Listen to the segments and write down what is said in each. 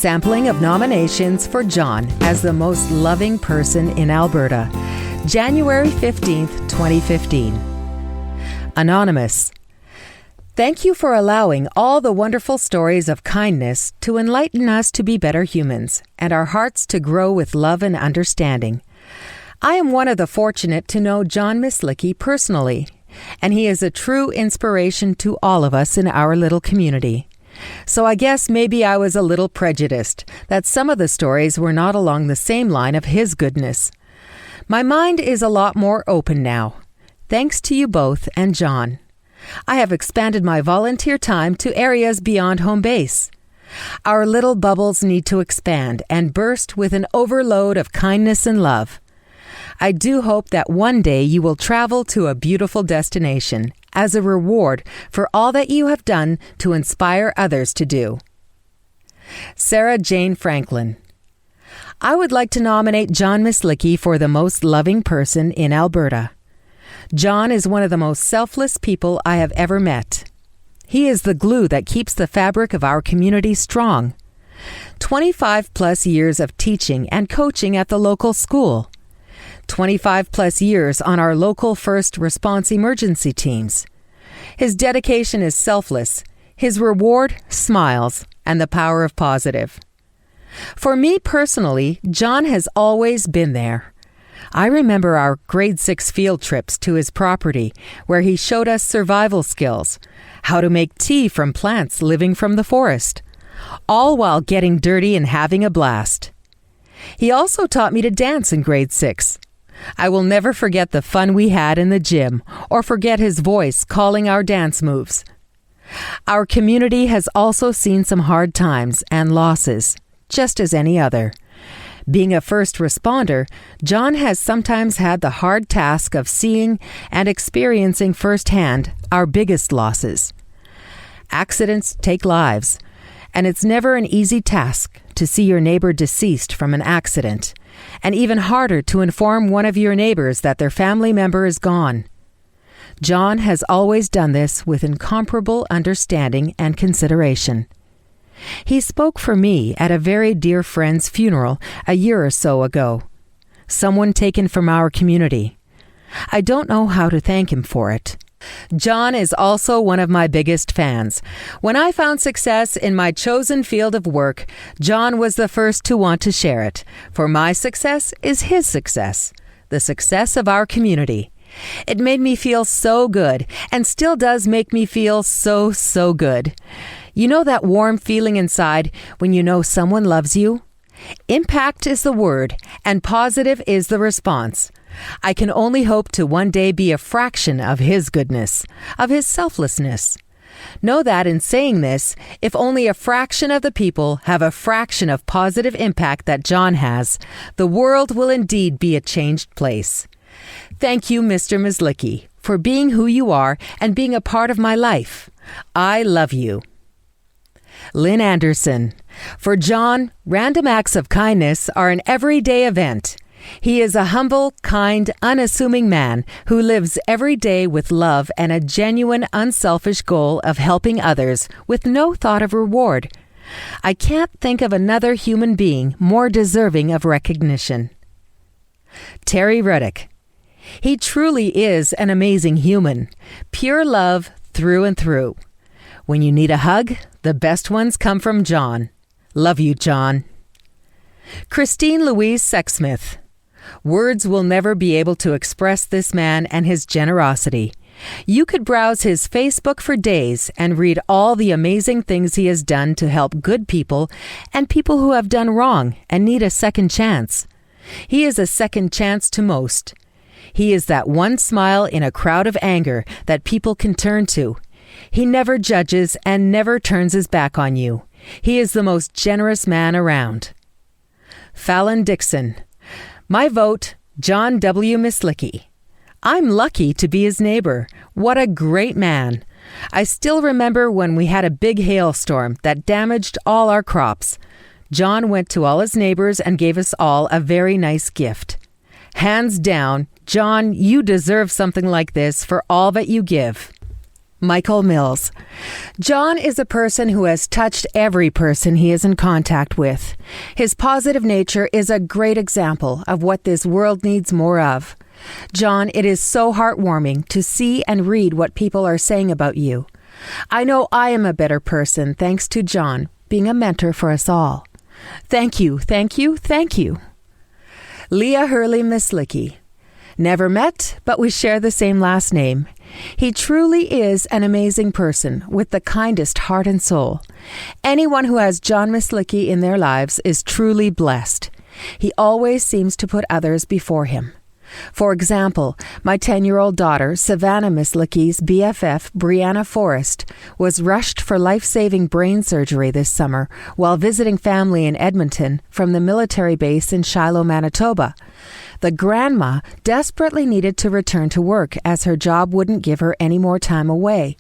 Sampling of nominations for John as the most loving person in Alberta, January 15th, 2015. Anonymous. Thank you for allowing all the wonderful stories of kindness to enlighten us to be better humans and our hearts to grow with love and understanding. I am one of the fortunate to know John Myslicki personally, and he is a true inspiration to all of us in our little community. So I guess maybe I was a little prejudiced that some of the stories were not along the same line of his goodness. My mind is a lot more open now, thanks to you both and John. I have expanded my volunteer time to areas beyond home base. Our little bubbles need to expand and burst with an overload of kindness and love. I do hope that one day you will travel to a beautiful destination as a reward for all that you have done to inspire others to do. Sarah Jane Franklin. I would like to nominate John Myslicki for the most loving person in Alberta. John is one of the most selfless people I have ever met. He is the glue that keeps the fabric of our community strong. 25 plus years of teaching and coaching at the local school. 25 plus years on our local first response emergency teams. His dedication is selfless. His reward, smiles, and the power of positive. For me personally, John has always been there. I remember our grade 6 field trips to his property where he showed us survival skills, how to make tea from plants living from the forest, all while getting dirty and having a blast. He also taught me to dance in grade 6. I will never forget the fun we had in the gym or forget his voice calling our dance moves. Our community has also seen some hard times and losses, just as any other. Being a first responder, John has sometimes had the hard task of seeing and experiencing firsthand our biggest losses. Accidents take lives, and it's never an easy task to see your neighbor deceased from an accident, and even harder to inform one of your neighbors that their family member is gone. John has always done this with incomparable understanding and consideration. He spoke for me at a very dear friend's funeral a year or so ago, someone taken from our community. I don't know how to thank him for it. John is also one of my biggest fans. When I found success in my chosen field of work, John was the first to want to share it. For my success is his success, the success of our community. It made me feel so good, and still does make me feel so good. You know that warm feeling inside when you know someone loves you? Impact is the word, and positive is the response. I can only hope to one day be a fraction of his goodness, of his selflessness. Know that in saying this, if only a fraction of the people have a fraction of positive impact that John has, the world will indeed be a changed place. Thank you, Mr. Myslicki, for being who you are and being a part of my life. I love you. Lynn Anderson. For John, random acts of kindness are an everyday event. He is a humble, kind, unassuming man who lives every day with love and a genuine, unselfish goal of helping others with no thought of reward. I can't think of another human being more deserving of recognition. Terry Ruddick. He truly is an amazing human, pure love through and through. When you need a hug, the best ones come from John. Love you, John. Christine Louise Sexsmith. Words will never be able to express this man and his generosity. You could browse his Facebook for days and read all the amazing things he has done to help good people and people who have done wrong and need a second chance. He is a second chance to most. He is that one smile in a crowd of anger that people can turn to. He never judges and never turns his back on you. He is the most generous man around. Fallon Dixon. My vote, John W. Myslicki. I'm lucky to be his neighbor. What a great man. I still remember when we had a big hailstorm that damaged all our crops. John went to all his neighbors and gave us all a very nice gift. Hands down, John, you deserve something like this for all that you give. Michael Mills. John is a person who has touched every person he is in contact with. His positive nature is a great example of what this world needs more of. John, it is so heartwarming to see and read what people are saying about you. I know I am a better person thanks to John being a mentor for us all. Thank you, thank you, thank you. Leah Hurley Myslicki. Never met, but we share the same last name. He truly is an amazing person with the kindest heart and soul. Anyone who has John Myslicki in their lives is truly blessed. He always seems to put others before him. For example, my 10-year-old daughter, Savannah Myslicki's BFF, Brianna Forrest, was rushed for life-saving brain surgery this summer while visiting family in Edmonton from the military base in Shiloh, Manitoba. The grandma desperately needed to return to work as her job wouldn't give her any more time away.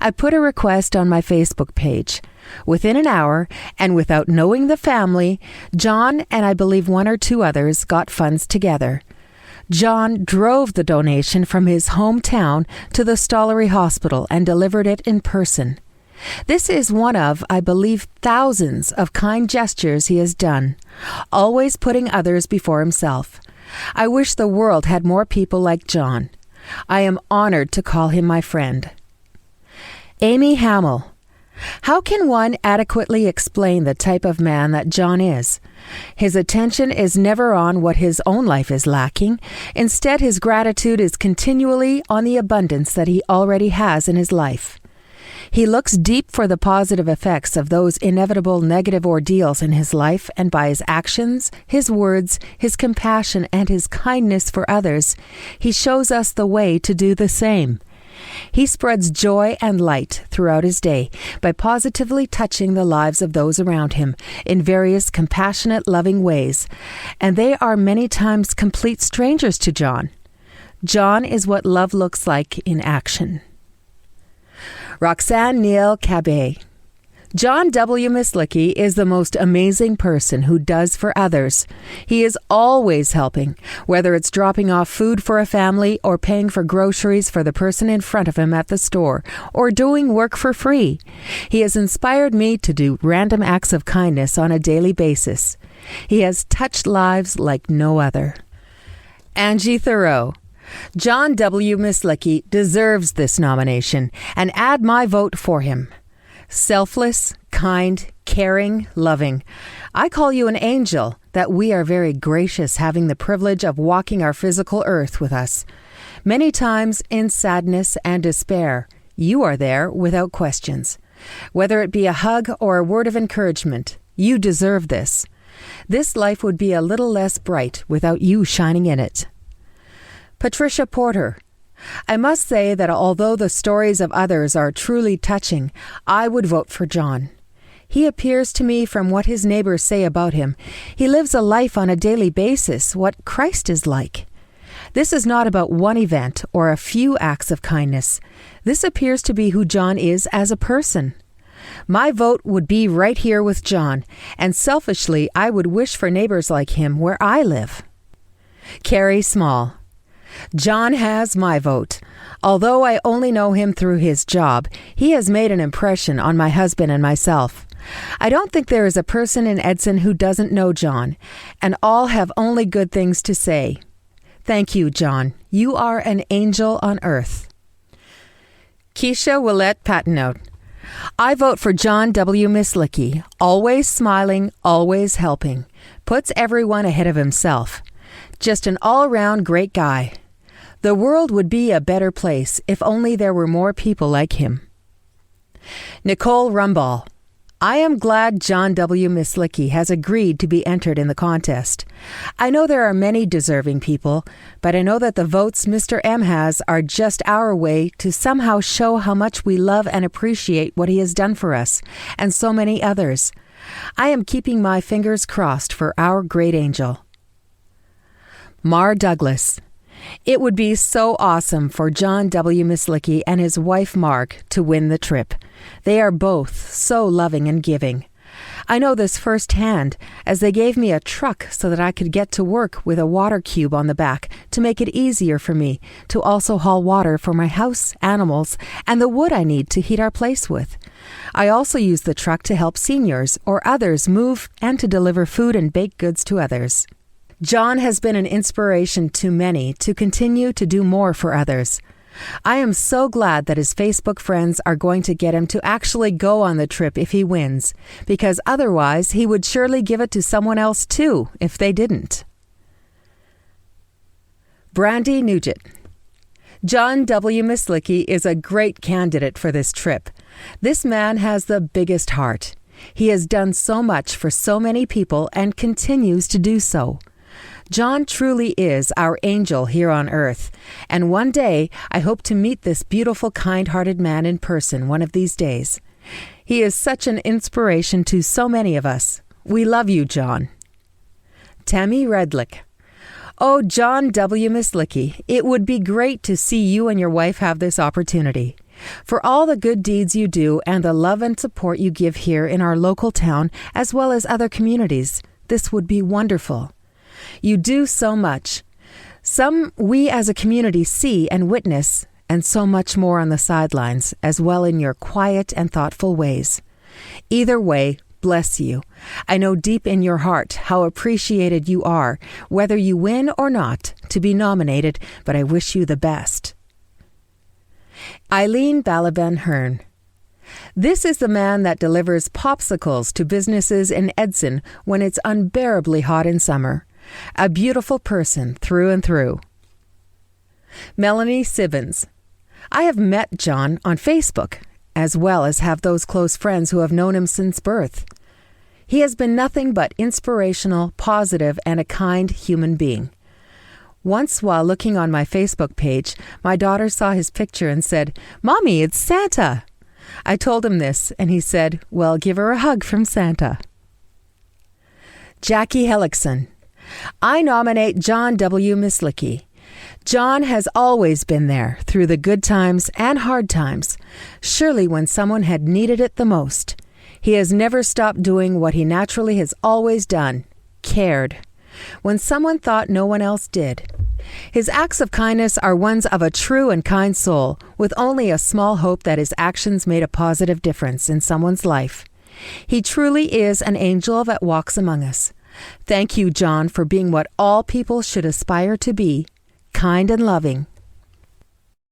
I put a request on my Facebook page. Within an hour, and without knowing the family, John and I believe one or two others got funds together. John drove the donation from his hometown to the Stollery Hospital and delivered it in person. This is one of, I believe, thousands of kind gestures he has done, always putting others before himself. I wish the world had more people like John. I am honored to call him my friend. Amy Hamill. How can one adequately explain the type of man that John is? His attention is never on what his own life is lacking. Instead, his gratitude is continually on the abundance that he already has in his life. He looks deep for the positive effects of those inevitable negative ordeals in his life, and by his actions, his words, his compassion, and his kindness for others, he shows us the way to do the same. He spreads joy and light throughout his day by positively touching the lives of those around him in various compassionate, loving ways, and they are many times complete strangers to John. John is what love looks like in action. Roxanne Neal Cabet. John W. Myslicki is the most amazing person who does for others. He is always helping, whether it's dropping off food for a family or paying for groceries for the person in front of him at the store or doing work for free. He has inspired me to do random acts of kindness on a daily basis. He has touched lives like no other. Angie Thoreau. John W. Myslicki deserves this nomination, and add my vote for him. Selfless, kind, caring, loving. I call you an angel, that we are very gracious having the privilege of walking our physical earth with us. Many times in sadness and despair, you are there without questions. Whether it be a hug or a word of encouragement, you deserve this. This life would be a little less bright without you shining in it. Patricia Porter. I must say that although the stories of others are truly touching, I would vote for John. He appears to me, from what his neighbors say about him, he lives a life on a daily basis, what Christ is like. This is not about one event or a few acts of kindness. This appears to be who John is as a person. My vote would be right here with John, and selfishly, I would wish for neighbors like him where I live. Carrie Small. John has my vote. Although I only know him through his job, he has made an impression on my husband and myself. I don't think there is a person in Edson who doesn't know John, and all have only good things to say. Thank you, John. You are an angel on earth. Keisha Willette Patinote. I vote for John W. Myslicki, always smiling, always helping, puts everyone ahead of himself. Just an all-around great guy. The world would be a better place if only there were more people like him. Nicole Rumball. I am glad John W. Myslicki has agreed to be entered in the contest. I know there are many deserving people, but I know that the votes Mr. M has are just our way to somehow show how much we love and appreciate what he has done for us, and so many others. I am keeping my fingers crossed for our great angel. Mar Douglas. It would be so awesome for John W. Myslicki and his wife Marg to win the trip. They are both so loving and giving. I know this firsthand, as they gave me a truck so that I could get to work with a water cube on the back to make it easier for me to also haul water for my house, animals, and the wood I need to heat our place with. I also use the truck to help seniors or others move and to deliver food and baked goods to others. John has been an inspiration to many to continue to do more for others. I am so glad that his Facebook friends are going to get him to actually go on the trip if he wins, because otherwise he would surely give it to someone else too if they didn't. Brandy Nugent. John W. Myslicki is a great candidate for this trip. This man has the biggest heart. He has done so much for so many people and continues to do so. John truly is our angel here on earth, and one day I hope to meet this beautiful, kind-hearted man in person one of these days. He is such an inspiration to so many of us. We love you, John. Tammy Redlick. Oh, John W. Myslicki, it would be great to see you and your wife have this opportunity. For all the good deeds you do and the love and support you give here in our local town as well as other communities, this would be wonderful. You do so much. Some we as a community see and witness, and so much more on the sidelines, as well in your quiet and thoughtful ways. Either way, bless you. I know deep in your heart how appreciated you are, whether you win or not, to be nominated, but I wish you the best. Eileen Balaban Hearn. This is the man that delivers popsicles to businesses in Edson when it's unbearably hot in summer. A beautiful person through and through. Melanie Sibbons. I have met John on Facebook, as well as have those close friends who have known him since birth. He has been nothing but inspirational, positive, and a kind human being. Once, while looking on my Facebook page, my daughter saw his picture and said, "Mommy, it's Santa." I told him this, and he said, "Well, give her a hug from Santa." Jackie Hellickson. I nominate John W. Myslicki. John has always been there through the good times and hard times, surely when someone had needed it the most. He has never stopped doing what he naturally has always done, cared, when someone thought no one else did. His acts of kindness are ones of a true and kind soul, with only a small hope that his actions made a positive difference in someone's life. He truly is an angel that walks among us. Thank you, John, for being what all people should aspire to be, kind and loving,